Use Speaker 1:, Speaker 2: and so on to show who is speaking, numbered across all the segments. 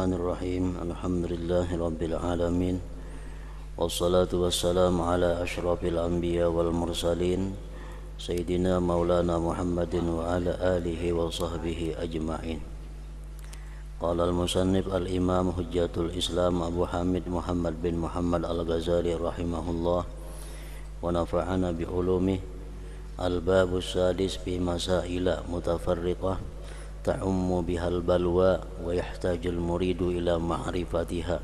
Speaker 1: Bismillahirrahmanirrahim. Alhamdulillahirabbil alamin. Wassalatu wassalamu ala asyrafil anbiya wal mursalin Sayyidina Maulana Muhammadin wa ala alihi wa sahbihi ajma'in. Qala al-musannif al-imam hujjatul Islam Abu Hamid Muhammad bin Muhammad al-Ghazali rahimahullah wa nafa'ana bi ulumih. Al-babus sadis fi masaila mutafarriqah ta'ummu bihal balwa wa yahtajul muridu ila ma'rifatiha.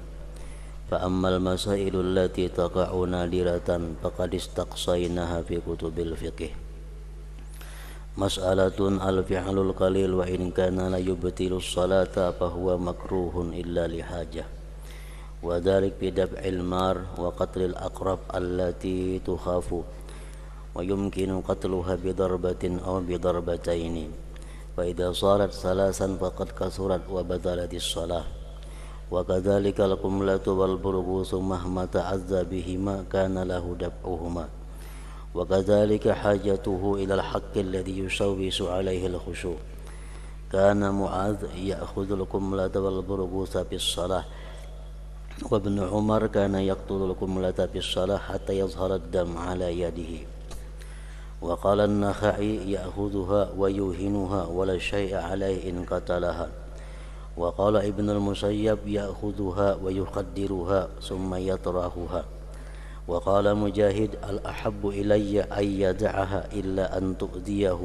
Speaker 1: Fa ammal masailu allati taqa'u nadiratan faqad istaqsaynaha fi kutubil fiqh. Mas'alatun al-fi'lul qalil wa in kana la yubtilu as-salata fa huwa makruhun illa li hajah. Wa dhalik bi dab'il mar wa qatlil aqrab allati tukhafu wa yumkinu qatluha bi darbatin aw bi darbataini. فإذا صارت ثلاثا فقد كثرت وبطلت الصلاة وكذلك القملة والبرغوث مهما تعذى بهما كان له دفعهما وكذلك حاجته إلى الحق الذي يشوش عليه الخشوع كان معاذ يأخذ القملة والبرغوث في الصلاة وابن عمر كان يقتل القملة في الصلاة حتى يظهر الدم على يده وقال النخعي يأخذها ويوهنها ولا شيء عليه إن قتلها وقال ابن المسيب يأخذها ويقدرها ثم يطرحها وقال مجاهد الأحب إلي أن يدعها إلا أن تؤذيه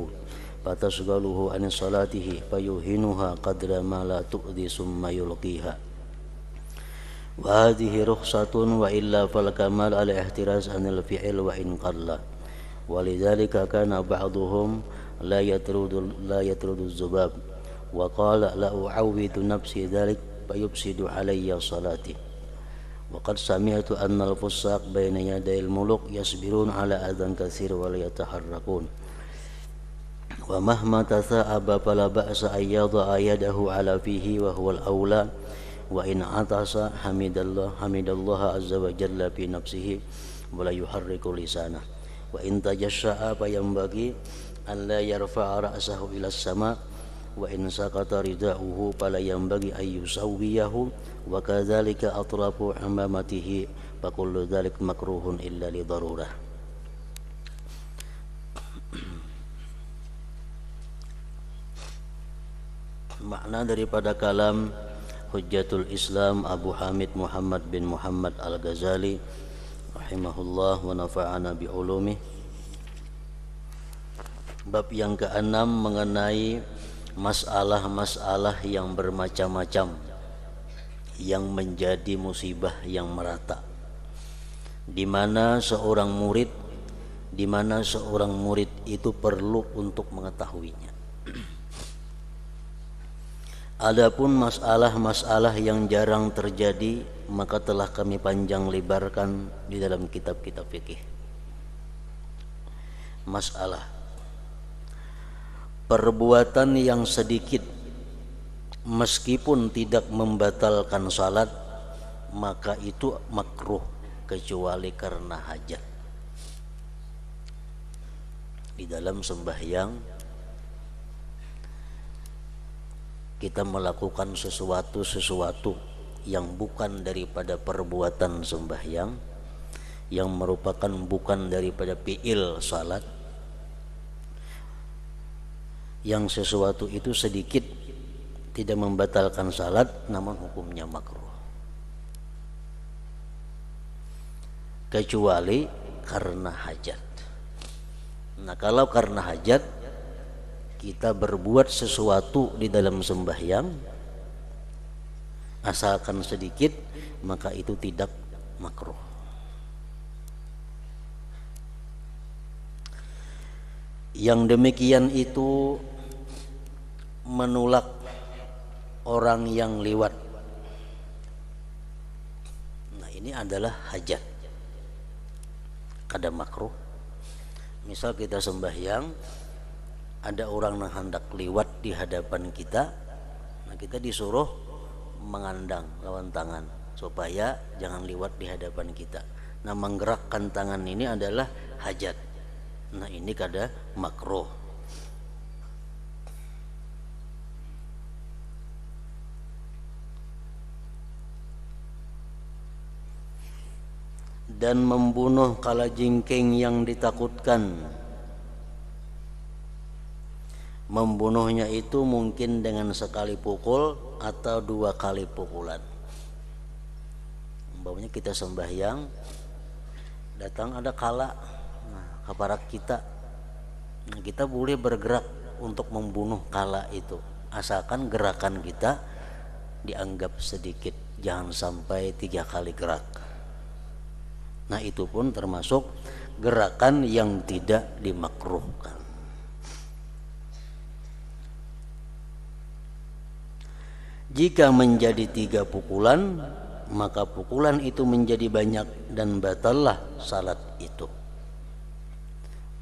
Speaker 1: فتشغله عن صلاته فيوهنها قدر ما لا تؤذي ثم يلقيها وهذه رخصة وإلا فالكمال الاحتراز عن الفعل وإن قل ولذلك كان بعضهم لا يطرد الذباب وقال لا أعود نفسي ذلك فيفسد علي صلاتي وقد سمعت أن الفساق بين يدي الملوك يصبرون على أذى كثير ولا يتحركون ومهما تثاءب فلا بأس أن يضع يده على فيه وهو الأولى وإن عطس حمد الله عز وجل في نفسه ولا يحرك لسانه وإن تجشأ فينبغي أن لا يرفع رأسه إلى السماء وإن سقط رداؤه فلا ينبغي أن يسويه وكذلك أطراف عمامته فكل ذلك مكروه إلا لضرورة. Makna daripada kalam Hujjatul Islam Abu Hamid Muhammad bin Muhammad al-Ghazali rahimahullah wa nafa'ana bi ulumih. Bab yang ke-6 mengenai masalah-masalah yang bermacam-macam yang menjadi musibah yang merata, di mana seorang murid itu perlu untuk mengetahuinya. Adapun masalah-masalah yang jarang terjadi maka telah kami panjang lebarkan di dalam kitab-kitab fikih. Masalah perbuatan yang sedikit meskipun tidak membatalkan salat maka itu makruh kecuali karena hajat. Di dalam sembahyang kita melakukan sesuatu yang bukan daripada perbuatan sembahyang, yang merupakan bukan daripada fi'il salat, yang sesuatu itu sedikit tidak membatalkan salat namun hukumnya makruh kecuali karena hajat. Nah, kalau karena hajat kita berbuat sesuatu di dalam sembahyang asalkan sedikit maka itu tidak makruh. Yang demikian itu menolak orang yang liwat. Nah, ini adalah hajat, kada makruh. Misal kita sembahyang ada orang yang hendak liwat di hadapan kita, nah kita disuruh mengandang lawan tangan supaya jangan liwat di hadapan kita. Nah, menggerakkan tangan ini adalah hajat. Nah, ini kada makruh. dan membunuh kalajengking yang ditakutkan. Membunuhnya itu mungkin dengan sekali pukul atau 2 kali pukulan. Umpamanya kita sembahyang, datang ada kala, keparat kita, kita boleh bergerak untuk membunuh kala itu, asalkan gerakan kita dianggap sedikit, jangan sampai 3 kali gerak. Nah itu pun termasuk gerakan yang tidak dimakruhkan. Jika menjadi 3 pukulan, maka pukulan itu menjadi banyak dan batallah salat itu.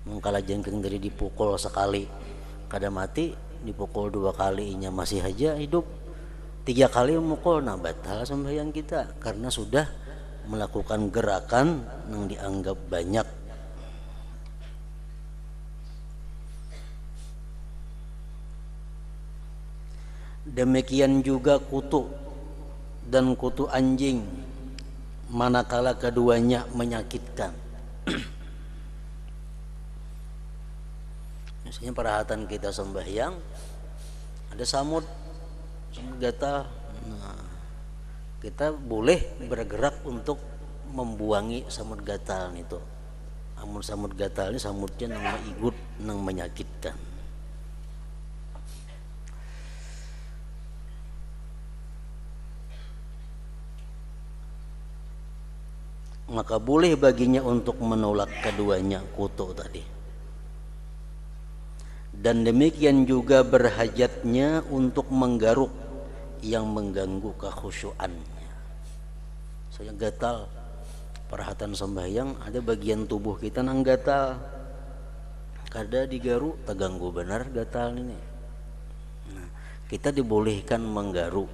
Speaker 1: Mengkala jengking dari dipukul sekali kada mati, dipukul 2 kalinya masih aja hidup, 3 kali memukul, nah batal sembahyang kita karena sudah melakukan gerakan yang dianggap banyak. Demikian juga kutu dan kutu anjing manakala keduanya menyakitkan. Misalnya perhatian kita sembahyang, ada samut gatal, nah, kita boleh bergerak untuk membuangi samut gatal itu. Amun samut gatal ini samutnya nang maigut, nang menyakitkan. Maka boleh baginya untuk menolak keduanya kutu tadi. Dan demikian juga berhajatnya untuk menggaruk yang mengganggu kekhusyuannya. Saya gatal, perhatian sembahyang, ada bagian tubuh kita nang gatal, kada digaruk terganggu benar gatal ini. Nah, kita dibolehkan menggaruk,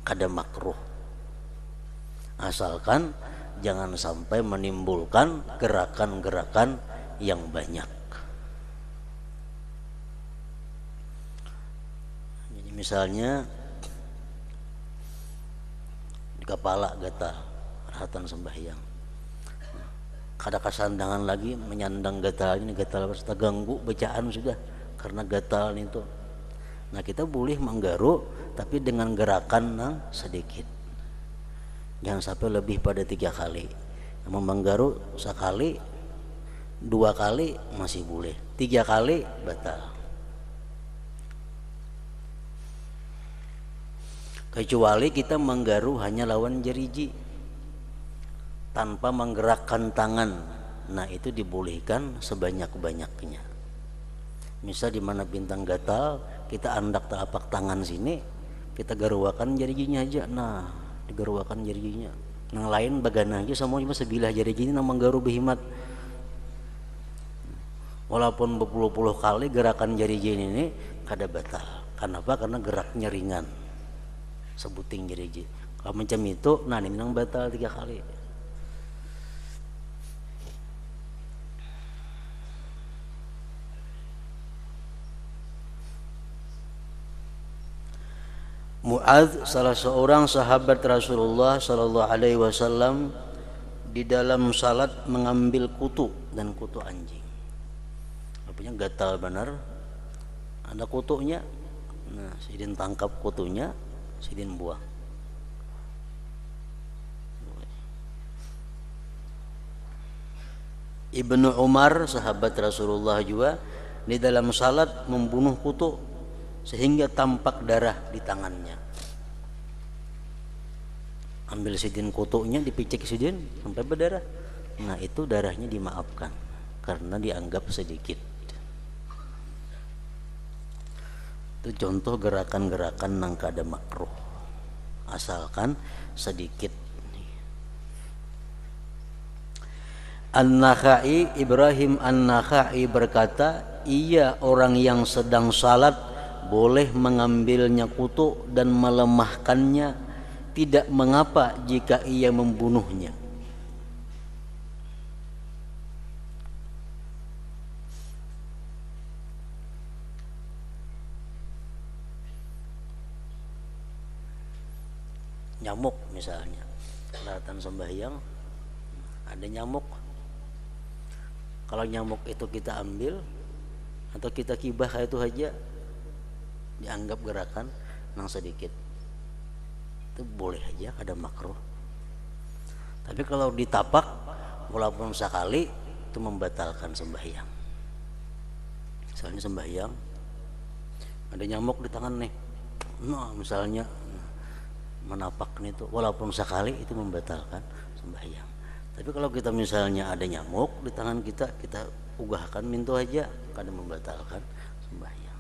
Speaker 1: kada makruh, asalkan jangan sampai menimbulkan gerakan-gerakan yang banyak. Jadi misalnya di kepala gatal, perhatian sembahyang, kada kasandangan lagi menyandang gatal ini, gatal terganggu bacaan sudah karena gatal itu. Nah kita boleh menggaruk tapi dengan gerakan yang sedikit, jangan sampai lebih pada 3 kali. Namun menggaruk sekali, 2 kali masih boleh, 3 kali batal. Kecuali kita menggaruk hanya lawan jeriji tanpa menggerakkan tangan, nah itu dibolehkan sebanyak-banyaknya. Misal di mana bintang gatal, kita andak telapak tangan sini, kita garuakan jariginya aja, nah digaruakan jariginya. Nang lain bagana aja semua cuma sebilah jariginya nang menggaru behimat. Walaupun berpuluh-puluh kali gerakan jarigi ini kada batal. Kenapa? Karena geraknya ringan, sebuting jarigi. Kalau macam itu, nah ini nang batal 3 kali. Mu'adz, salah seorang sahabat Rasulullah sallallahu alaihi wasallam, di dalam salat mengambil kutu dan kutu anjing. Artinya gatal benar, ada kutunya. Nah, sidin tangkap kutunya, sidin buang. Ibnu Umar, sahabat Rasulullah juga, di dalam salat membunuh kutu sehingga tampak darah di tangannya. Ambil sidin kutunya, dipicik sidin sampai berdarah. Nah itu darahnya dimaafkan karena dianggap sedikit. Itu contoh gerakan-gerakan nang kada makruh, asalkan sedikit. An-Nakhai, Ibrahim An-Nakhai berkata, iya orang yang sedang salat boleh mengambilnya kutu dan melemahkannya, tidak mengapa jika ia membunuhnya. Nyamuk misalnya, kelihatan sembahyang ada nyamuk. Kalau nyamuk itu kita ambil atau kita kibah kayak itu aja, dianggap gerakan nang sedikit, itu boleh aja, ada makruh. Tapi kalau ditapak walaupun sekali itu membatalkan sembahyang. Misalnya sembahyang ada nyamuk di tangan nih, nah misalnya menapak nih itu walaupun sekali itu membatalkan sembahyang. Tapi kalau kita misalnya ada nyamuk di tangan kita, kita ugahkan mintu aja, kadang membatalkan sembahyang.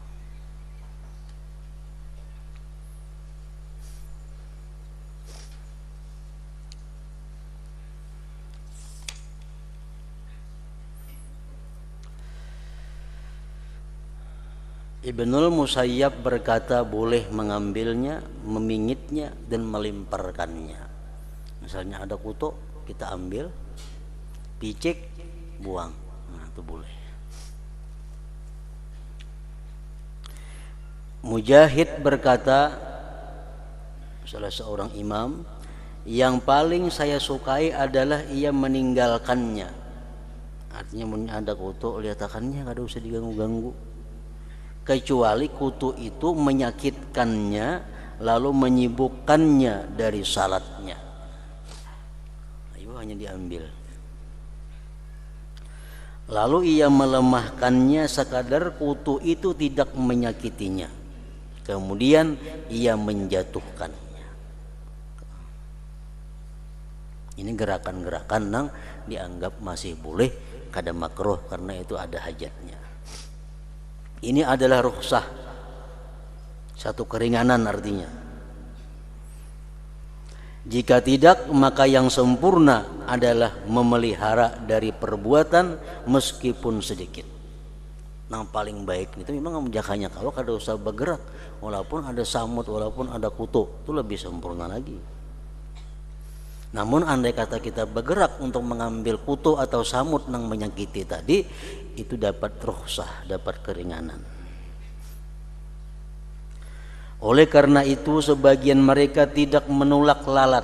Speaker 1: Ibnul Musayyab berkata boleh mengambilnya, memingitnya dan melimparkannya. Misalnya ada kutu, kita ambil, picik, buang. Nah, itu boleh. Mujahid berkata, salah seorang imam, yang paling saya sukai adalah ia meninggalkannya. Artinya ada kutu, lihatakannya, kada usah diganggu-ganggu. Kecuali kutu itu menyakitkannya lalu menyibukkannya dari salatnya, ayo hanya diambil. Lalu ia melemahkannya sekadar kutu itu tidak menyakitinya, kemudian ia menjatuhkannya. Ini gerakan-gerakan yang dianggap masih boleh, kada makruh karena itu ada hajatnya. Ini adalah rukhsah, satu keringanan artinya. Jika tidak, maka yang sempurna adalah memelihara dari perbuatan meskipun sedikit. Yang paling baik itu memang menjaganya, kalau kada usah bergerak, walaupun ada samut, walaupun ada kutu, itu lebih sempurna lagi. Namun andai kata kita bergerak untuk mengambil kutu atau samut yang menyakiti tadi, itu dapat rukhsah, dapat keringanan. Oleh karena itu sebagian mereka tidak menolak lalat.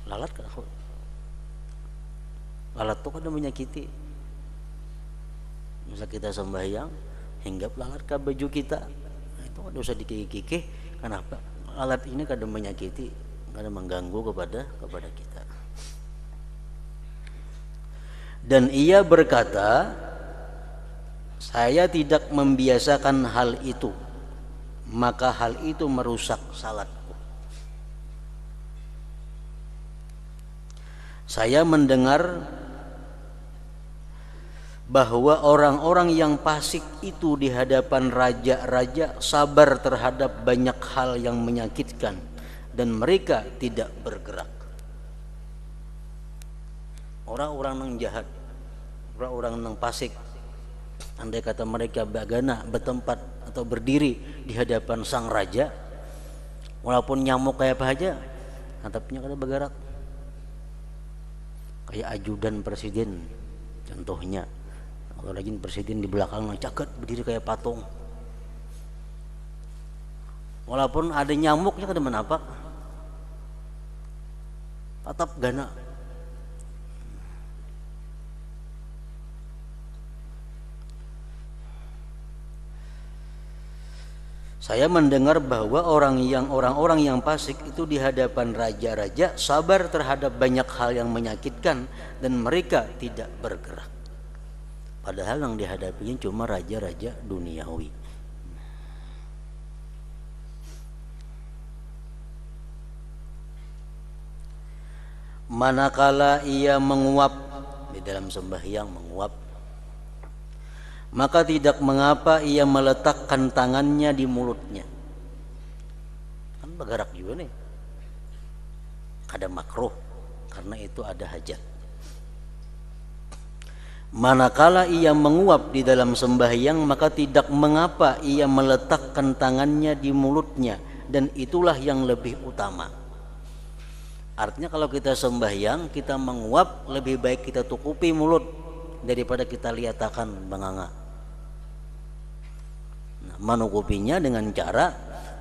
Speaker 1: Lalat kan? Lalat itu kan menyakiti. Misal kita sembahyang, hinggap lalat ke baju kita, itu kan usah dikikik-kikik. Kenapa? Lalat ini kadang menyakiti, kadang mengganggu kepada kita. Dan ia berkata, saya tidak membiasakan hal itu, maka hal itu merusak salatku. Saya mendengar bahwa orang-orang yang fasik itu di hadapan raja-raja sabar terhadap banyak hal yang menyakitkan dan mereka tidak bergerak. Orang-orang yang jahat, orang-orang yang fasik, andai kata mereka bagana bertempat atau berdiri di hadapan sang raja, walaupun nyamuk kayak apa aja, atapnya kada bergerak. Kayak ajudan presiden contohnya, kalau lagi presiden di belakang caket berdiri kayak patung, walaupun ada nyamuknya kada menapak, tetap gana. Saya mendengar bahwa orang-orang yang fasik itu di hadapan raja-raja sabar terhadap banyak hal yang menyakitkan dan mereka tidak bergerak. Padahal yang dihadapinya cuma raja-raja duniawi. Manakala ia menguap di dalam sembahyang, menguap, maka tidak mengapa ia meletakkan tangannya di mulutnya. Kan bergerak juga nih, kada makruh karena itu ada hajat. Manakala ia menguap di dalam sembahyang, maka tidak mengapa ia meletakkan tangannya di mulutnya, dan itulah yang lebih utama. Artinya kalau kita sembahyang, kita menguap, lebih baik kita tutupi mulut daripada kita lihatakan banganga. Nah, menutupinya dengan cara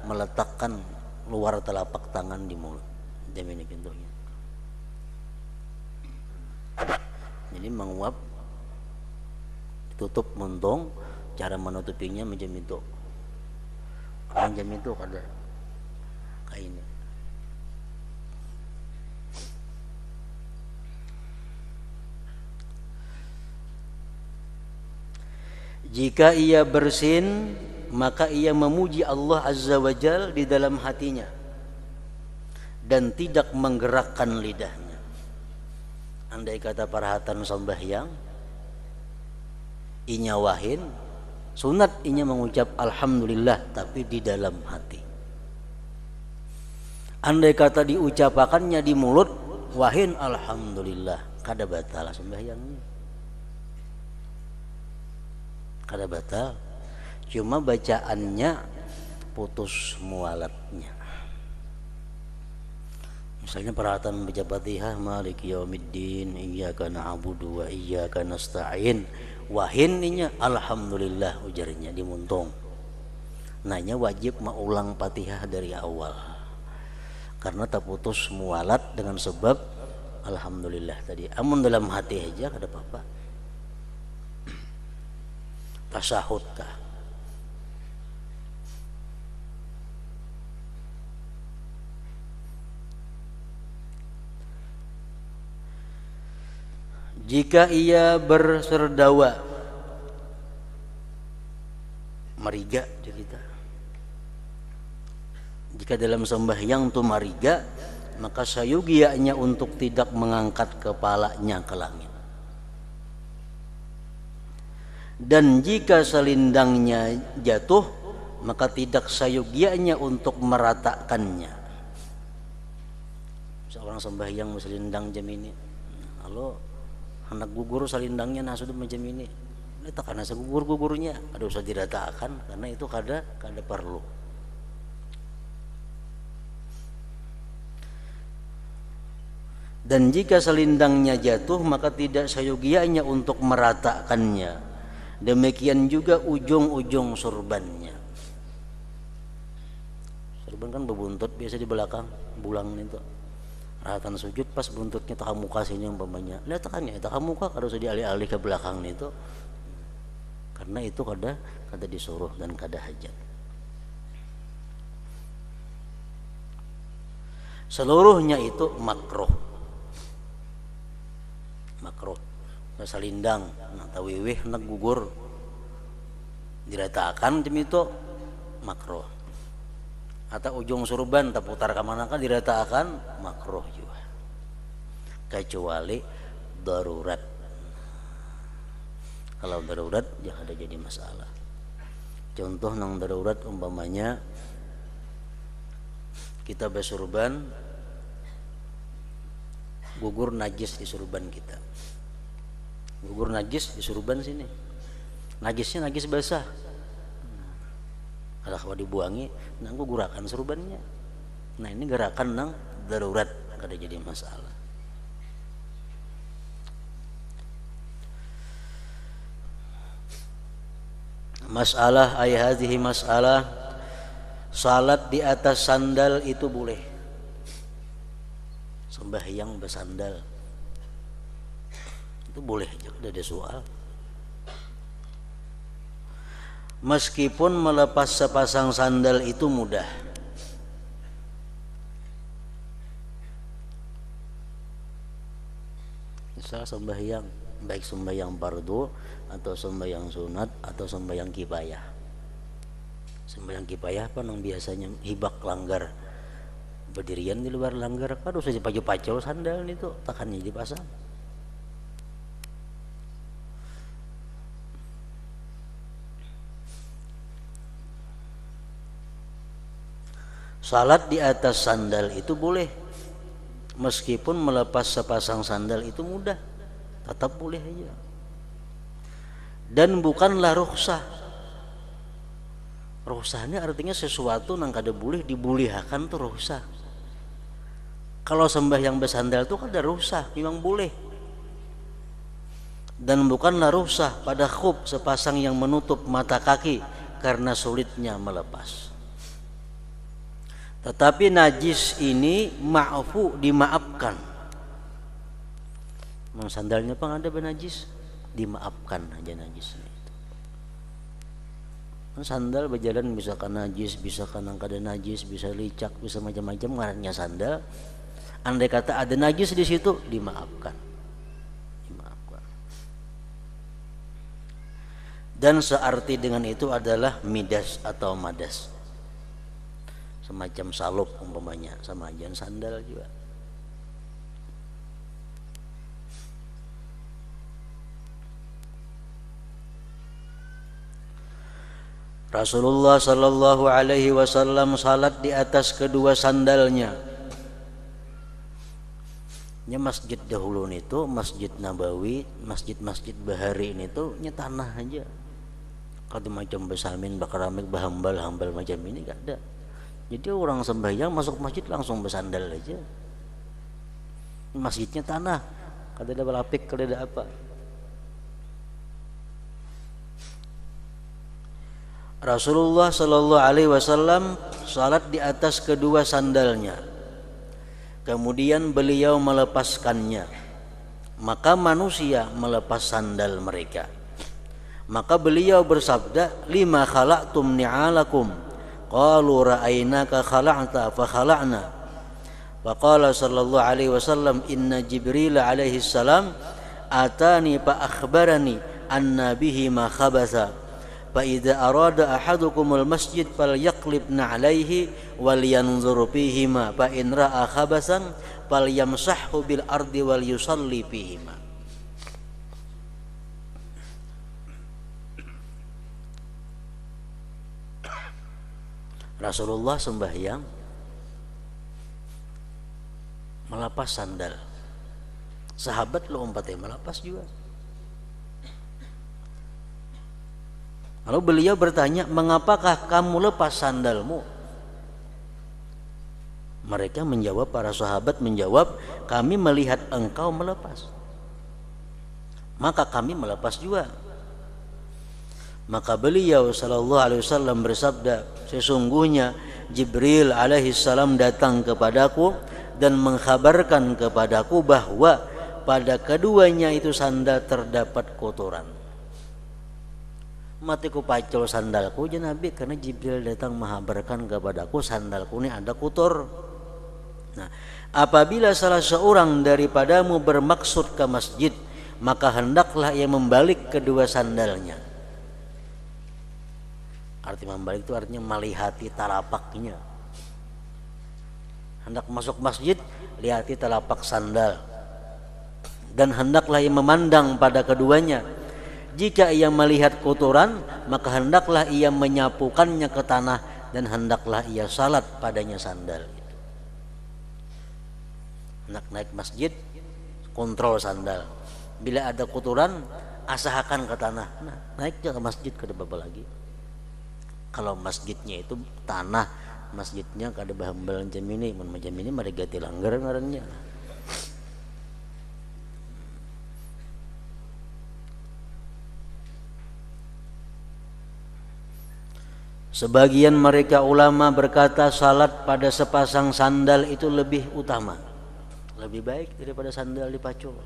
Speaker 1: meletakkan luar telapak tangan di mulut. Demikian pintunya. Ini menguap, tutup muntung, cara menutupinya macam itu. Macam itu ada kayak ini. Jika ia bersin, maka ia memuji Allah Azza wa Jal di dalam hatinya dan tidak menggerakkan lidahnya. Andai kata parahatan sembahyang, inya wahin, sunat inya mengucap alhamdulillah tapi di dalam hati. Andai kata diucapakannya di mulut, wahin alhamdulillah, kada batal sembahyangnya. Kada batal, cuma bacaannya putus mualatnya. Misalnya perhatian baca Fatihah, Maliki Yaumiddin, Iyyaka na'budu wa iyyaka nasta'in, wahin inya alhamdulillah ujarnya di muntung. Nanya wajib mengulang Fatihah dari awal karena terputus mualat dengan sebab alhamdulillah tadi. Amun dalam hati aja kada apa-apa. Tasahud kah? Jika ia berserdawa, mariga kita. Jika dalam sembahyang tu mariga, maka sayugianya untuk tidak mengangkat kepalanya ke langit. Dan jika selindangnya jatuh, maka tidak sayugianya untuk meratakannya. Seorang sembahyang selindang jam ini, halo anak gugur selindangnya nah sudah macam ini, letak karena segugur-gugurnya ada usah diratakan karena itu kada perlu. Dan jika selindangnya jatuh, maka tidak sayugianya untuk meratakannya. Demikian juga ujung-ujung surbannya. Surban kan berbuntut biasa di belakang bulang itu. Ratan sujud pas buntutnya tak muka sini umpamanya. Lihat tekannya tak muka kada usah dialih-alih ke belakang itu. Karena itu kada disuruh dan kada hajat. Seluruhnya itu makruh. Makruh. Salindang, nak tawiwih, nak gugur, diratakan demi itu makruh. Atau ujung surban tak putar kemana kan diratakan makruh juga. Kecuali darurat. Kalau darurat jangan ada jadi masalah. Contoh nang darurat umpamanya kita bersurban, gugur najis di surban kita. Gugur najis di surban sini. Najisnya najis basah. Kalau dibuangi, nang gugurakan surbannya. Nah ini gerakan nang darurat, kada jadi masalah. Masalah hadhihi masalah, salat di atas sandal itu boleh. Sembahyang bersandal itu boleh aja, ada soal. Meskipun melepas sepasang sandal itu mudah. Misal sembahyang, baik sembahyang fardu atau sembahyang sunat atau sembahyang kifayah. Sembahyang kifayah apa yang biasanya hibak langgar, berdirian di luar langgar, kan usah dipaju-pacul sandal itu, takannya dipasang. Salat di atas sandal itu boleh, meskipun melepas sepasang sandal itu mudah, tetap boleh aja. Dan bukanlah rukhsah. Rukhsah ini artinya sesuatu yang kada boleh dibolehkan tuh rukhsah. Kalau sembahyang bersandal itu kada rukhsah, memang boleh. Dan bukanlah rukhsah pada khuf sepasang yang menutup mata kaki karena sulitnya melepas. Tetapi najis ini ma'fu, dimaafkan. Sandalnya pang ada benajis, dimaafkan aja najisnya itu. Sandal berjalan bisa kena najis, bisa kena kada najis, bisa licak, bisa macam-macam ngarannya sandal. Andai kata ada najis di situ, dimaafkan. Dimaafkan. Dan searti dengan itu adalah midas atau madas. Semacam salop umpamanya, sama aja sandal juga. Rasulullah sallallahu alaihi wasallam salat di atas kedua sandalnya. Nya masjid dahulu itu, Masjid Nabawi, masjid-masjid bahari ini tuh nya tanah aja. Kada macam besamin bakaramik bahambal macam ini gak ada. Jadi orang sembahyang masuk masjid langsung bersandal aja. Masjidnya tanah, kada ada balapik, kada ada apa. Rasulullah sallallahu alaihi wasallam salat di atas kedua sandalnya. Kemudian beliau melepaskannya. Maka manusia melepas sandal mereka. Maka beliau bersabda, "Lima khalaqtum ni'alakum?" Qalu ra'ainaka khala'ta fa khala'na. Wa qala sallallahu alaihi wasallam, "Inna Jibril alaihi salam atani fa akhbarani anna bihi ma khabatha. فإذا أراد أحدكم المسجد فليقلب نعليه ولينظر فيهما فإن رأى خبثا فليمسحه بالأرض وليصلي فيهما." Rasulullah sembahyang melepas sandal. Sahabat lo umpatnya melepas juga. Lalu beliau bertanya, "Mengapakah kamu lepas sandalmu?" Mereka menjawab, para sahabat menjawab, "Kami melihat engkau melepas, maka kami melepas juga." Maka beliau sallallahu alaihi wasallam bersabda, "Sesungguhnya Jibril alaihi salam datang kepadaku dan mengkhabarkan kepadaku bahwa pada keduanya itu sandal terdapat kotoran." Matiku pacul sandalku ya Nabi, karena Jibril datang menghabarkan kepadaku sandalku ini ada kotor. Nah, apabila salah seorang daripadamu bermaksud ke masjid, maka hendaklah ia membalik kedua sandalnya. Arti membalik itu artinya melihati talapaknya. Hendak masuk masjid, lihati talapak sandal. Dan hendaklah ia memandang pada keduanya. Jika ia melihat kotoran, maka hendaklah ia menyapukannya ke tanah dan hendaklah ia salat padanya sandal. Hendak naik masjid, kontrol sandal. Bila ada kotoran, asahakan ke tanah. Nah, naik ke masjid kada apa lagi. Kalau masjidnya itu tanah, masjidnya kada bahambal macam ini mereka tilanggar ngarannya. Sebagian mereka ulama berkata salat pada sepasang sandal itu lebih utama, lebih baik daripada sandal dipacul.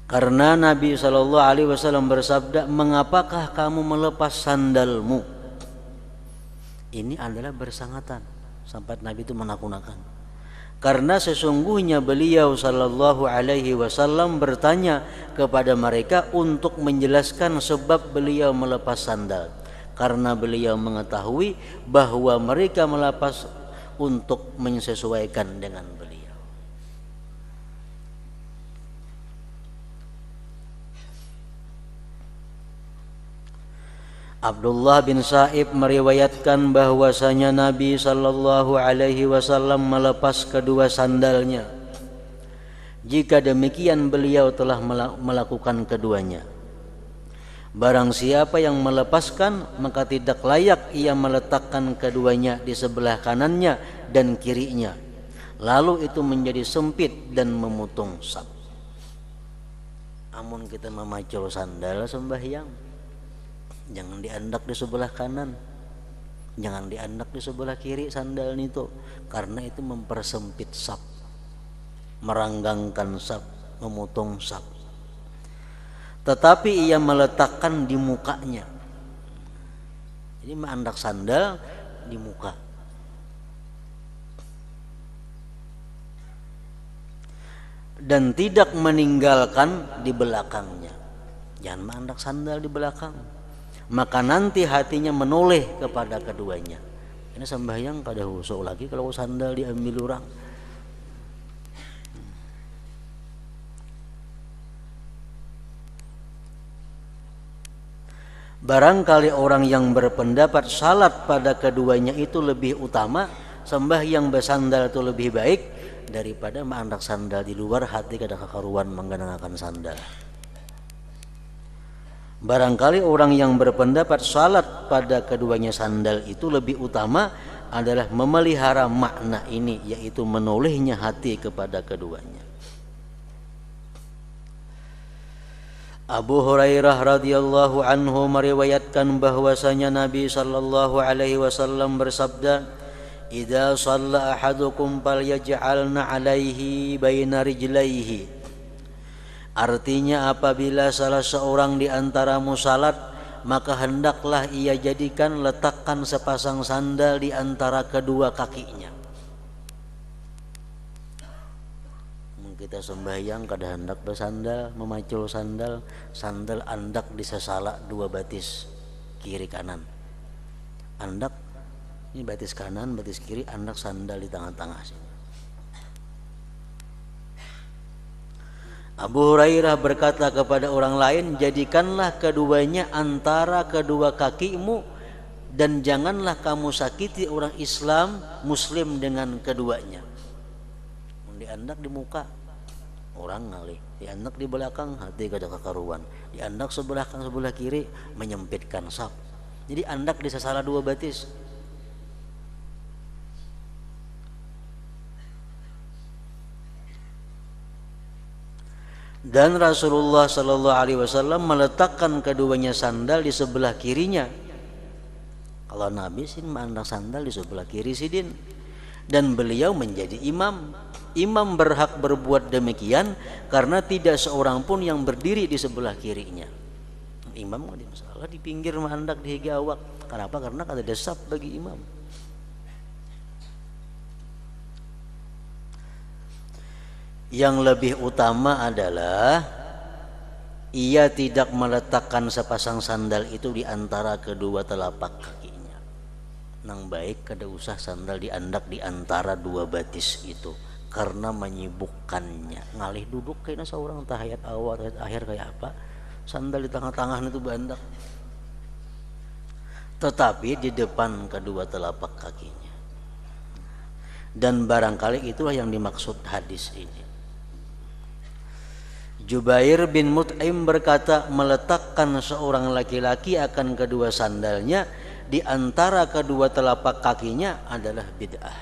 Speaker 1: Karena Nabi sallallahu alaihi wasallam bersabda, "Mengapakah kamu melepas sandalmu?" Ini adalah bersangatan, sampai Nabi itu menakunakan. Karena sesungguhnya beliau sallallahu alaihi wasallam bertanya kepada mereka untuk menjelaskan sebab beliau melepas sandal. Karena beliau mengetahui bahwa mereka melepas untuk menyesuaikan dengan beliau. Abdullah bin Sa'ib meriwayatkan bahwasanya Nabi sallallahu alaihi wasallam melepas kedua sandalnya. Jika demikian beliau telah melakukan keduanya. Barang siapa yang melepaskan, maka tidak layak ia meletakkan keduanya di sebelah kanannya dan kirinya. Lalu itu menjadi sempit dan memutung saf. Amun kita memacul sandal sembahyang, jangan diandak di sebelah kanan, jangan diandak di sebelah kiri sandal itu, karena itu mempersempit saf. meranggangkan saf, memotong saf. Tetapi ia meletakkan di mukanya. Jadi menandak sandal di muka. Dan tidak meninggalkan di belakangnya. Jangan menandak sandal di belakang. Maka nanti hatinya menoleh kepada keduanya. Ini sembahyang kada husuk lagi kalau sandal diambil orang. Barangkali orang yang berpendapat salat pada keduanya itu lebih utama, sembahyang bersandal itu lebih baik daripada menandak sandal di luar, hati kada kakaruan menggunakan sandal. Barangkali orang yang berpendapat salat pada keduanya sandal itu lebih utama adalah memelihara makna ini, yaitu menolehnya hati kepada keduanya. Abu Hurairah radhiyallahu anhu meriwayatkan bahwasanya Nabi sallallahu alaihi wasallam bersabda, "Idza shalla ahadukum falyaj'alna 'alaihi baina rijlaihi." Artinya apabila salah seorang di antaramu salat, maka hendaklah ia jadikan letakkan sepasang sandal di antara kedua kakinya. Kita sembahyang kada hendak bersandal, memacul sandal, sandal andak disesala dua batis kiri kanan. Andak ini batis kanan, batis kiri, andak sandal di tengah-tengah sini. Abu Hurairah berkata kepada orang lain, jadikanlah keduanya antara kedua kakimu dan janganlah kamu sakiti orang Islam Muslim dengan keduanya. Diandak di muka orang ngalih, diandak di belakang hati kada kakaruan, diandak sebelah kanan sebelah kiri menyempitkan saf. Jadi andak disesala dua batis. Dan Rasulullah sallallahu alaihi wasallam meletakkan keduanya sandal di sebelah kirinya. Kalau Nabi sih menandak sandal di sebelah kiri sidin. Dan beliau menjadi imam. Imam berhak berbuat demikian karena tidak seorang pun yang berdiri di sebelah kirinya. Imam ada masalah di pinggir menandak di higa awak. Kenapa? Karena ada saf bagi imam. Yang lebih utama adalah ia tidak meletakkan sepasang sandal itu di antara kedua telapak kakinya. Nang baik kada usah sandal diandak di antara dua batis itu karena menyibukkannya. Ngalih duduk kayaknya seorang tahiyat awal tahiyat akhir kayak apa, sandal di tengah-tengah itu bandak. Tetapi di depan kedua telapak kakinya. Dan barangkali itulah yang dimaksud hadis ini. Jubair bin Mut'im berkata, meletakkan seorang laki-laki akan kedua sandalnya di antara kedua telapak kakinya adalah bid'ah.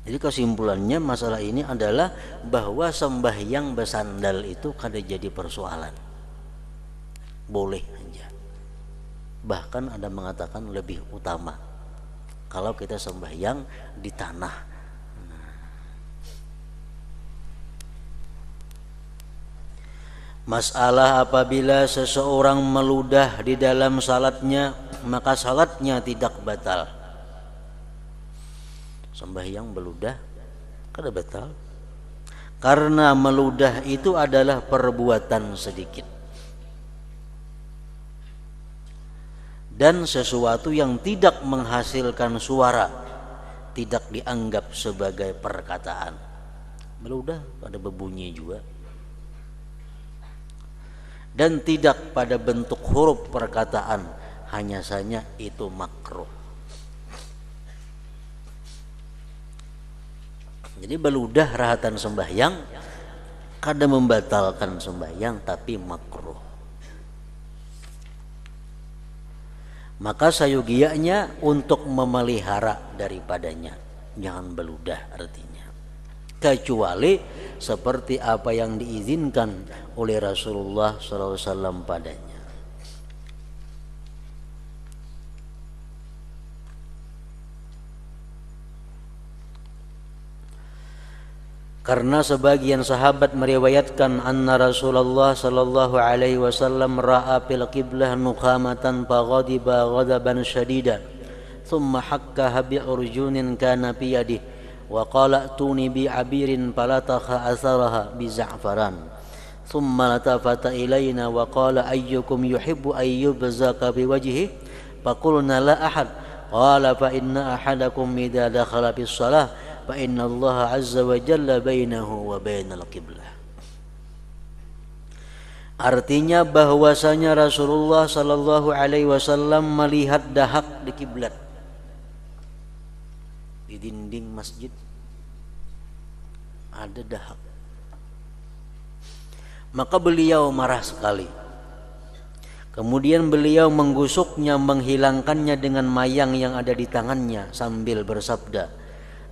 Speaker 1: Jadi kesimpulannya masalah ini adalah bahwa sembahyang bersandal itu kada jadi persoalan. Boleh aja. Bahkan ada mengatakan lebih utama kalau kita sembahyang di tanah. Masalah apabila seseorang meludah di dalam salatnya, maka salatnya tidak batal. Sembahyang meludah kada batal. Karena meludah itu adalah perbuatan sedikit. Dan sesuatu yang tidak menghasilkan suara tidak dianggap sebagai perkataan. Meludah pada berbunyi juga. Dan tidak pada bentuk huruf perkataan, hanya saja itu makruh. Jadi beludah rahatan sembahyang kada membatalkan sembahyang, tapi makruh. Maka sayugianya untuk memelihara daripadanya, jangan beludah artinya, kecuali seperti apa yang diizinkan oleh Rasulullah SAW padanya. Karena sebagian sahabat meriwayatkan anna Rasulullah sallallahu alaihi wasallam ra'a fil qiblah nukhamatan faghadiba ghadaban shadidan thumma hakkaha bi urjunin kana fi yadihi wa qala tuni bi abirin falataka atharaha bi za'faran thumma latafata ilaina wa qala ayyukum yuhibbu ayyubzaka bi wajhihi faqulna la ahad qala fa inna ahadakum idza dakhala bis shalah fa inna Allah azza wa jalla bainahu wa bainal qiblah. Artinya bahwasanya Rasulullah sallallahu alaihi wasallam melihat dahak di kiblat, di dinding masjid ada dahak. Maka beliau marah sekali. Kemudian beliau menggusuknya, menghilangkannya dengan mayang yang ada di tangannya sambil bersabda,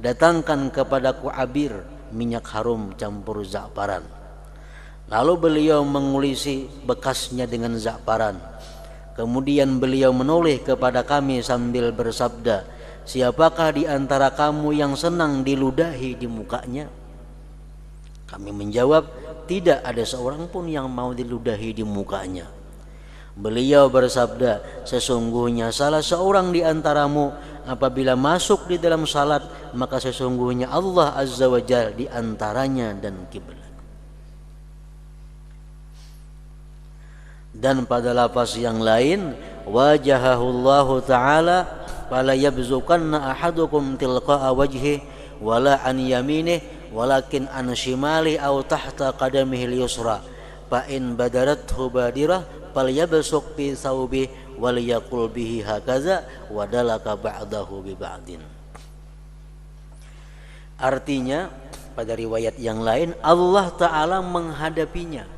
Speaker 1: datangkan kepadaku abir, minyak harum campur za'faran. Lalu beliau mengulisi bekasnya dengan za'faran. Kemudian beliau menoleh kepada kami sambil bersabda, siapakah di antara kamu yang senang diludahi di mukanya? Kami menjawab, tidak ada seorang pun yang mau diludahi di mukanya. Beliau bersabda, sesungguhnya salah seorang di antaramu apabila masuk di dalam salat, maka sesungguhnya Allah azza wa jalla di antaranya dan kiblat. Dan pada lafaz yang lain, wajahahullahu ta'ala fala yabzukanna ahadukum tilqa'a wajhi wala an yaminih walakin an shimali aw tahta qadamihi yusra fa in badarathu badirah falyabsuq fi thawbi wal yaqul bihi hakaza wa dalaka ba'dahu bi ba'din. Artinya pada riwayat yang lain Allah Ta'ala menghadapinya.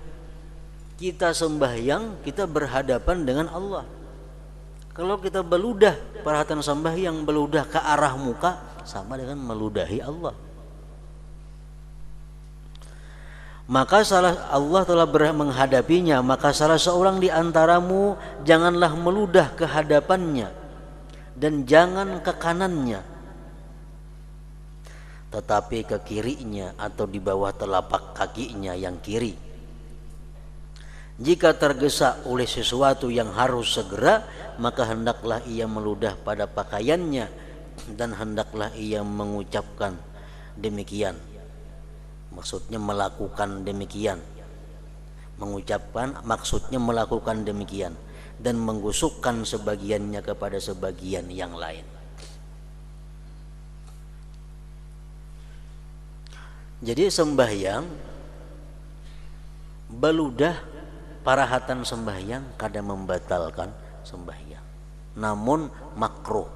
Speaker 1: Kita sembahyang, kita berhadapan dengan Allah. Kalau kita beludah, perhatian sembahyang beludah ke arah muka sama dengan meludahi Allah. Maka Allah telah menghadapinya, maka salah seorang di antaramu janganlah meludah ke hadapannya dan jangan ke kanannya, tetapi ke kirinya atau di bawah telapak kakinya yang kiri. Jika tergesa oleh sesuatu yang harus segera, maka hendaklah ia meludah pada pakaiannya dan hendaklah ia mengucapkan demikian. Maksudnya melakukan demikian. Mengucapkan maksudnya melakukan demikian dan menggusukkan sebagiannya kepada sebagian yang lain. Jadi sembahyang beludah parahatan sembahyang kada membatalkan sembahyang, namun makruh.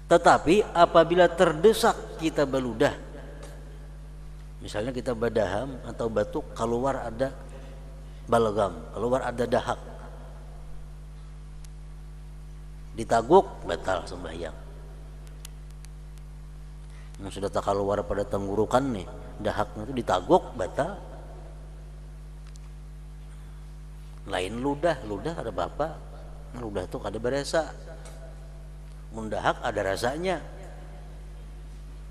Speaker 1: Tetapi apabila terdesak kita beludah, misalnya kita badaham atau batuk, keluar ada balgam, keluar ada dahak, ditaguk, batal sembahyang. Yang sudah tak keluar pada tenggorokan nih, dahaknya itu ditaguk, batal. Lain ludah ada bapak, ludah tuh kada berasa, mundahak ada rasanya,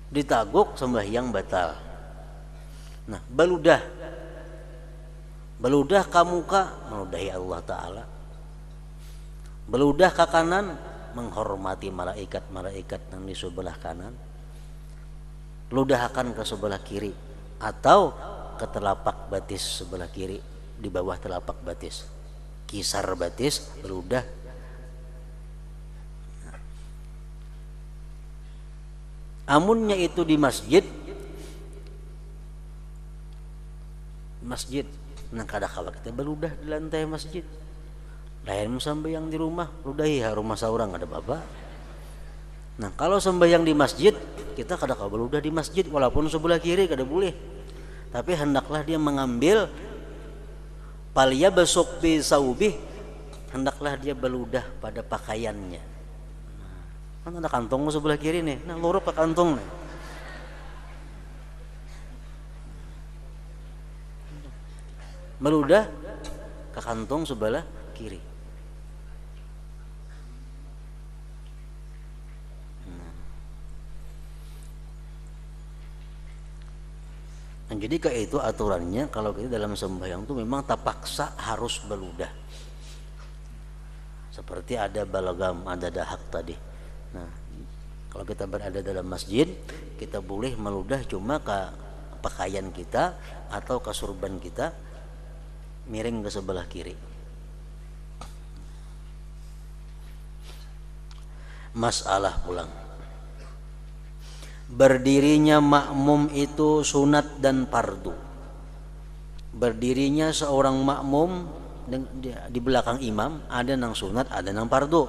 Speaker 1: ditaguk sembahyang batal. Nah, beludah ke muka meludahi Allah Ta'ala, beludah ke kanan menghormati malaikat yang di sebelah kanan, ludahkan ke sebelah kiri atau ke telapak batis sebelah kiri, di bawah telapak batis, kisar batis beludah. Amunnya itu di masjid, nah kada kawa kita beludah di lantai masjid. Lain sembahyang di rumah, ludahi rumah saurang ada bapak. Nah kalau sembahyang di masjid, kita kada kawa beludah di masjid, walaupun sebelah kiri kada boleh. Tapi hendaklah dia mengambil palya besok bi saubih, hendaklah dia beludah pada pakaiannya. Kan ada kantong sebelah kiri nih, nah luruk ke kantong nih. Meludah ke kantong sebelah kiri. Jadi kayak itu aturannya kalau kita dalam sembahyang itu memang terpaksa harus beludah. Seperti ada balagam, ada dahak tadi. Nah, kalau kita berada dalam masjid, kita boleh meludah cuma ke pakaian kita atau ke surban kita miring ke sebelah kiri. Masalah pulang. Berdirinya makmum itu sunat dan fardu. Berdirinya seorang makmum di belakang imam ada nang sunat, ada nang fardu.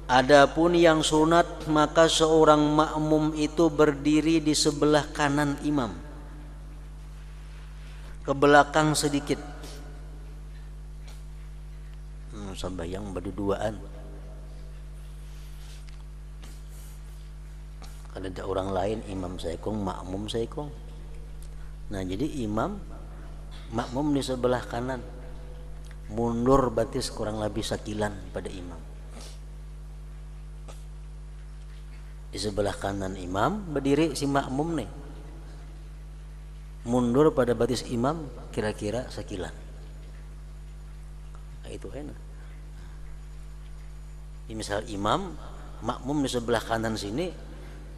Speaker 1: Adapun yang sunat maka seorang makmum itu berdiri di sebelah kanan imam, ke belakang sedikit. Sembahyang berduaan. Kalau ada orang lain, imam saya kong, makmum saya kong. Nah jadi imam, makmum di sebelah kanan, mundur batis kurang lebih sekilan pada imam. Di sebelah kanan imam berdiri si makmum nih, mundur pada batis imam kira-kira sekilan. Nah, itu enak. Ini misal imam, makmum di sebelah kanan sini,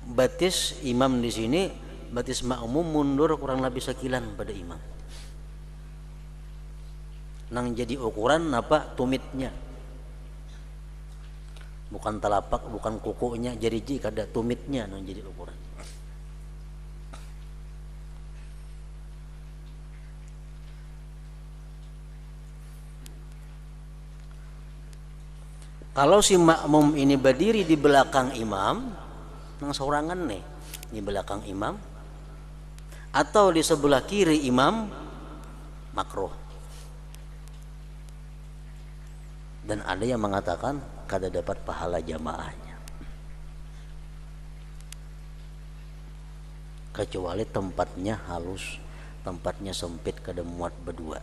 Speaker 1: batis imam di sini, batis makmum mundur kurang lebih sekilan pada imam. Nang jadi ukuran apa? Tumitnya, bukan telapak, bukan kukunya, jeriji kada tumitnya nang jadi ukuran. Kalau si makmum ini berdiri di belakang imam, nang sorangan nih di belakang imam atau di sebelah kiri imam, makruh. Dan ada yang mengatakan kada dapat pahala jamaahnya, kecuali tempatnya halus, tempatnya sempit, kada muat berdua.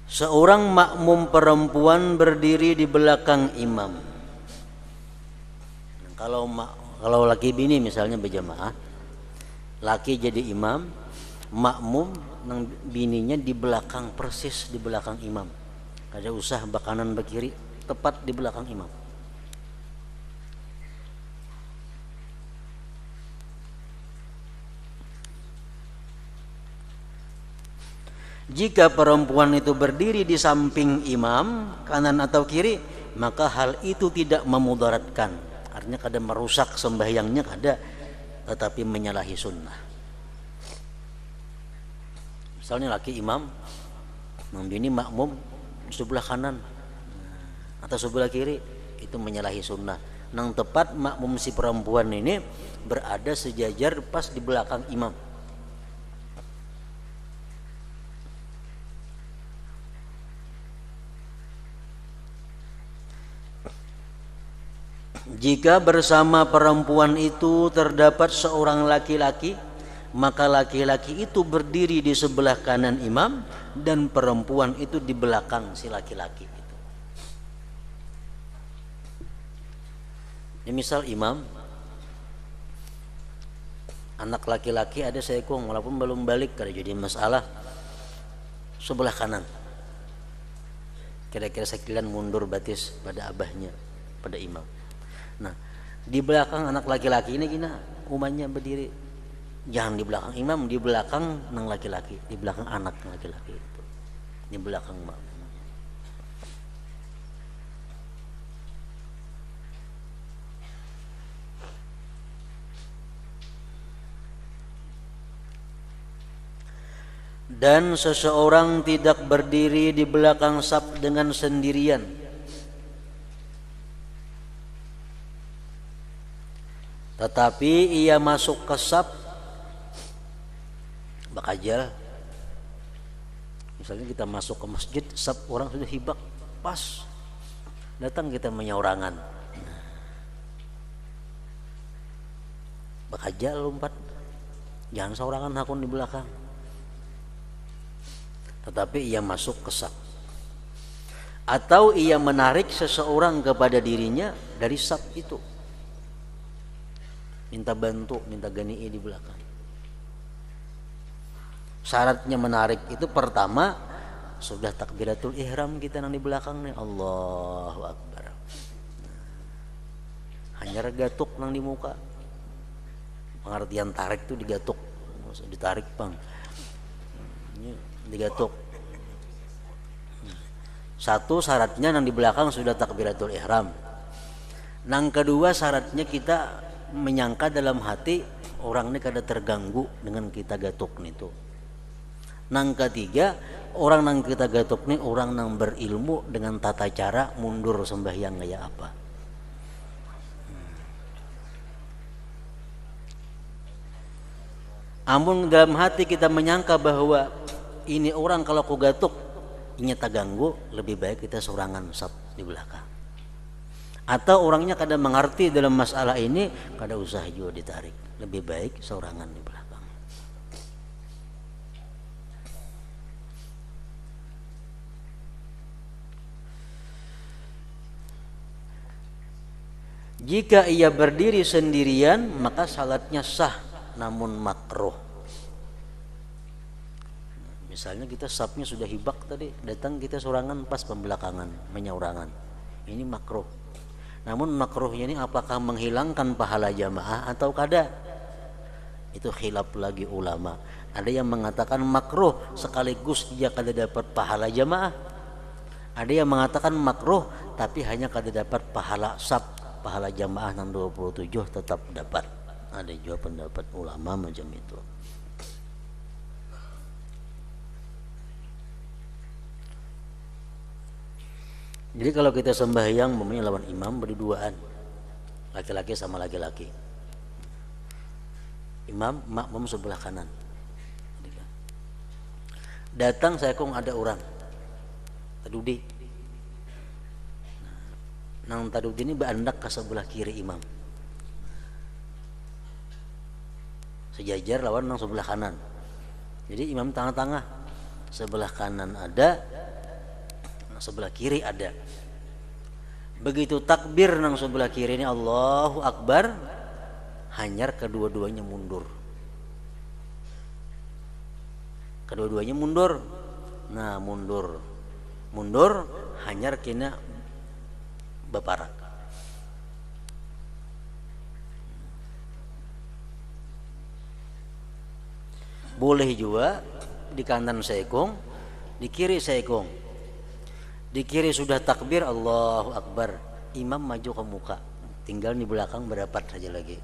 Speaker 1: Seorang makmum perempuan berdiri di belakang imam. Kalau laki bini misalnya berjamaah, laki jadi imam, makmum nang bininya di belakang, persis di belakang imam. Kada usah bakanan bakiri, tepat di belakang imam. Jika perempuan itu berdiri di samping imam, kanan atau kiri, maka hal itu tidak memudaratkan. Artinya kada merusak sembahyangnya, kada, tetapi menyalahi sunnah. Misalnya laki imam, membini makmum di sebelah kanan atau sebelah kiri, itu menyalahi sunnah. Nang tepat makmum si perempuan ini berada sejajar pas di belakang imam. Jika bersama perempuan itu terdapat seorang laki-laki, maka laki-laki itu berdiri di sebelah kanan imam dan perempuan itu di belakang si laki-laki itu. Ini misal imam, anak laki-laki ada seekong, walaupun belum balik, kada jadi masalah, sebelah kanan, kira-kira sekilan mundur batis pada abahnya, pada imam. Nah, di belakang anak laki-laki ini gina umatnya berdiri. Jangan di belakang imam, di belakang nang laki-laki, di belakang anak laki-laki itu. Di belakang makmum. Dan seseorang tidak berdiri di belakang saf dengan sendirian, tetapi ia masuk ke saf bakajal. Misalnya kita masuk ke masjid, saf orang sudah hibak, pas datang kita menyaurangan, bakajal lompat, jangan saurangan hakun di belakang, tetapi ia masuk ke saf. Atau ia menarik seseorang kepada dirinya dari saf itu. minta bantu, minta gani'i di belakang. Syaratnya menarik itu pertama sudah takbiratul ihram kita nang di belakang nih, Allahu Akbar. Hanya gatuk nang di muka. Pengertian tarik itu digatuk, maksud ditarik bang, digatuk. Satu syaratnya nang di belakang sudah takbiratul ihram. Nang kedua syaratnya kita menyangka dalam hati orang ini kada terganggu dengan kita gatuk nih tuh. Nang ketiga orang nang kita gatuk nih orang nang berilmu dengan tata cara mundur sembahyang kayak apa. Amun dalam hati kita menyangka bahwa ini orang kalau ku gatuk ini tak ganggu, lebih baik kita sorangan sab di belakang. Atau orangnya kada mengerti dalam masalah ini, kada usah juga ditarik, lebih baik sorangan di belakang. Jika ia berdiri sendirian maka salatnya sah namun makruh. Misalnya kita sapnya sudah hibak tadi, datang kita sorangan pas pembelakangan, menyaurangan. Ini makruh. Namun makruhnya ini apakah menghilangkan pahala jamaah atau kada? Itu khilaf lagi ulama. Ada yang mengatakan makruh sekaligus dia kada dapat pahala jamaah. Ada yang mengatakan makruh tapi hanya kada dapat pahala sab, pahala jamaah nang 27 tetap dapat. Ada juga pendapat ulama macam itu. Jadi kalau kita sembahyang mempunyai lawan imam berduaan, laki-laki sama laki-laki, imam makmum sebelah kanan. Datang saya kong ada orang tadudi, nang tadudi ini berandak ke sebelah kiri imam, sejajar lawan nang sebelah kanan. Jadi imam tengah-tengah, sebelah kanan ada, sebelah kiri ada. Begitu takbir nang sebelah kiri ini Allahu Akbar, hanyar kedua-duanya mundur. Kedua-duanya mundur. Nah, mundur hanyar kena baparak. Boleh juga di kanan sekong, di kiri sekong. Di kiri sudah takbir Allahu Akbar, imam maju ke muka, tinggal di belakang berapat saja lagi.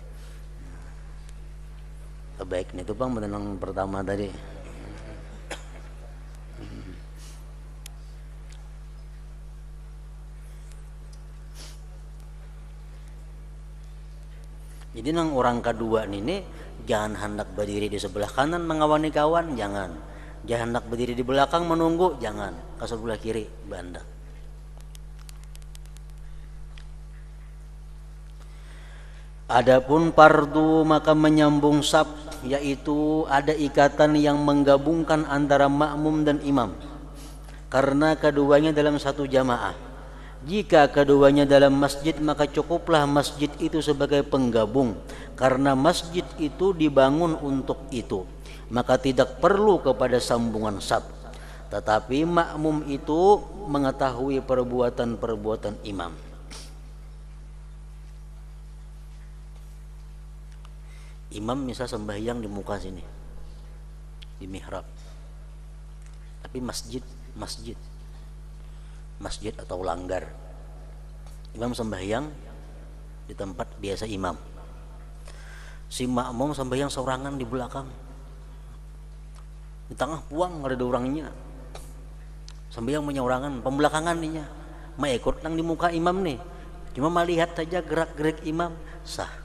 Speaker 1: Baik nih itu bang menenang pertama tadi. Jadi nang orang kedua ini jangan hendak berdiri di sebelah kanan mengawani kawan, jangan. Jangan hendak berdiri di belakang menunggu, jangan. Ke sebelah kiri bandak. Adapun fardu maka menyambung saf, yaitu ada ikatan yang menggabungkan antara makmum dan imam karena keduanya dalam satu jamaah. Jika keduanya dalam masjid maka cukuplah masjid itu sebagai penggabung karena masjid itu dibangun untuk itu, maka tidak perlu kepada sambungan saf. Tetapi makmum itu mengetahui perbuatan-perbuatan imam. Imam misal sembahyang di muka sini, di mihrab, tapi masjid atau langgar. Imam sembahyang di tempat biasa imam. Si makmum sembahyang seorangan di belakang, di tengah puang ada orangnya, sembahyang menyorangan, pembelakangan ninya, ikut nang di muka imam nih, cuma melihat saja gerak-gerik imam, sah.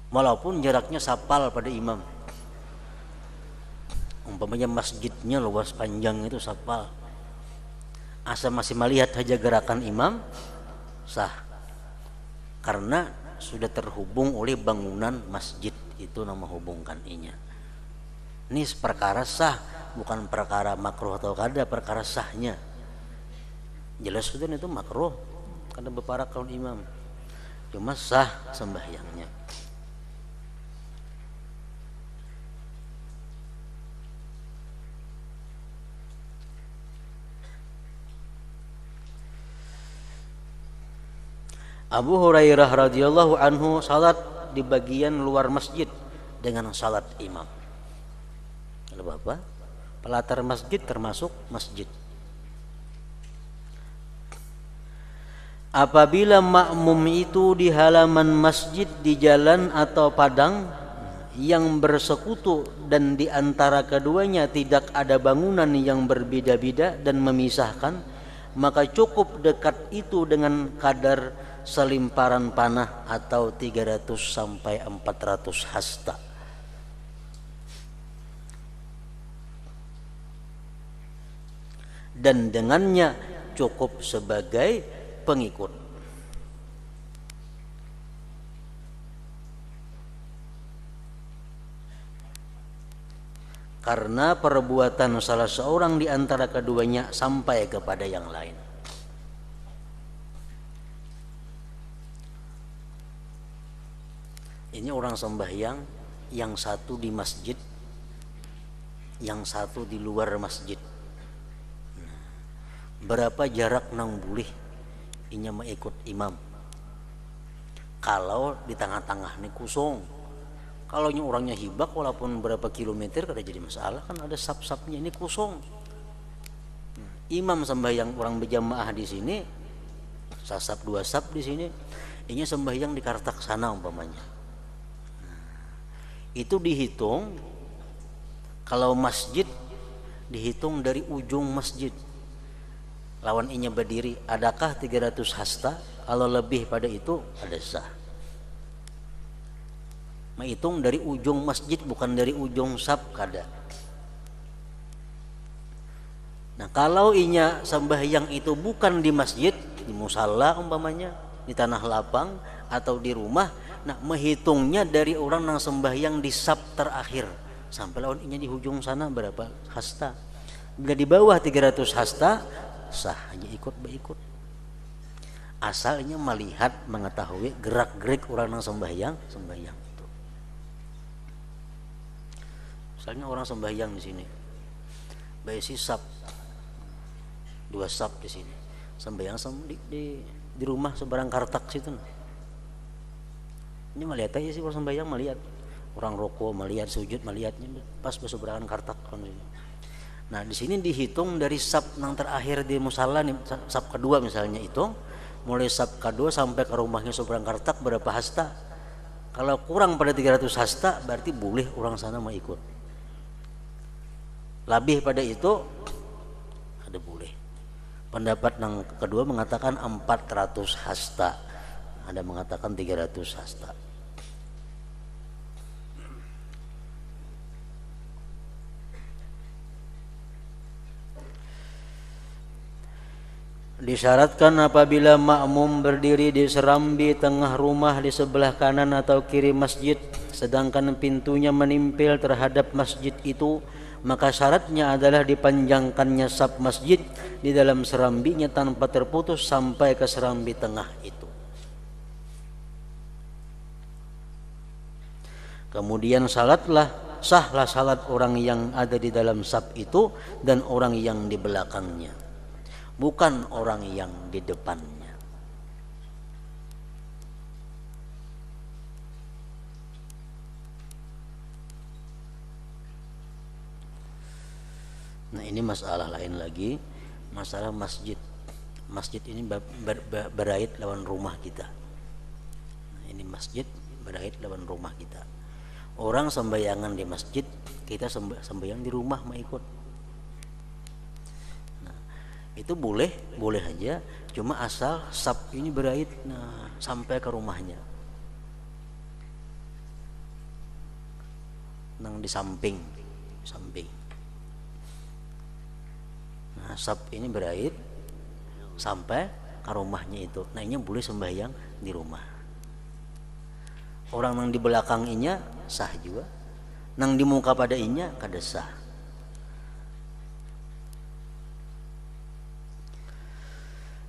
Speaker 1: Walaupun jaraknya sapal pada imam, umpamanya masjidnya luas panjang itu sapal, asal masih melihat saja gerakan imam, sah, karena sudah terhubung oleh bangunan masjid itu nama hubungkan inya. Ini perkara sah, bukan perkara makruh atau kada, perkara sahnya. Jelas itu makruh karena beparak kalau imam. cuma sah sembahyangnya. Abu Hurairah radhiyallahu anhu salat di bagian luar masjid dengan salat imam. Kalau Bapak, pelatar masjid termasuk masjid. Apabila makmum itu di halaman masjid, di jalan atau padang yang bersekutu dan di antara keduanya tidak ada bangunan yang berbeda-beda dan memisahkan, maka cukup dekat itu dengan kadar selimparan panah atau 300 sampai 400 hasta. Dan dengannya cukup sebagai pengikut. Karena perbuatan salah seorang di antara keduanya sampai kepada yang lain. Ini orang sembahyang, yang satu di masjid, yang satu di luar masjid. Berapa jarak nang boleh inya mengikut imam? Kalau di tengah-tengah nih kosong, kalau orangnya hibak walaupun berapa kilometer kada jadi masalah, kan ada sap-sapnya. Ini kosong, imam sembahyang orang berjamaah di sini, sasap dua sap di sini, inya sembahyang di kartak sana umpamanya. Itu dihitung, kalau masjid dihitung dari ujung masjid. Lawan inya berdiri, adakah 300 hasta? Kalau lebih pada itu ada sah. Menghitung dari ujung masjid, bukan dari ujung sab, kada. Nah, kalau inya sembahyang itu bukan di masjid, di musala umpamanya, di tanah lapang atau di rumah, nah menghitungnya dari orang yang sembahyang di sab terakhir sampai lawan inya di ujung sana berapa hasta. Bila di bawah 300 hasta, sah aja ikut beikut. Asalnya melihat, mengetahui gerak-gerik orang yang sembahyang itu. Misalnya orang sembahyang di sini, baisi sab, dua sab di sini, sembahyang di rumah seberang kartak situ. Ini melihat aja sih orang sembahyang, melihat orang rokok, melihat sujud, melihatnya pas berseberangan kartak. Nah, di sini dihitung dari sab yang terakhir di musala nih, sab kedua misalnya, itu mulai sab kedua sampai ke rumahnya seberang kartak berapa hasta. Kalau kurang pada 300 hasta berarti boleh orang sana mau ikut. Lebih pada itu ada boleh. Pendapat yang kedua mengatakan 400 hasta, ada mengatakan 300 hasta. Disyaratkan apabila makmum berdiri di serambi tengah rumah di sebelah kanan atau kiri masjid, sedangkan pintunya menimpil terhadap masjid itu, maka syaratnya adalah dipanjangkannya saf masjid di dalam serambinya tanpa terputus sampai ke serambi tengah itu. Kemudian sahlah salat orang yang ada di dalam saf itu dan orang yang di belakangnya, bukan orang yang di depannya. Nah, ini masalah lain lagi, masalah masjid. Masjid ini berait lawan rumah kita. Nah, ini masjid berait lawan rumah kita. Orang sembayangan di masjid, kita sembayang di rumah mau ikut. Itu boleh aja, cuma asal saf ini berait sampai ke rumahnya, nang di samping. Nah, saf ini berait sampai ke rumahnya itu, nah ini boleh sembahyang di rumah. Orang nang di belakang inya sah juga, nang di muka pada inya kada sah.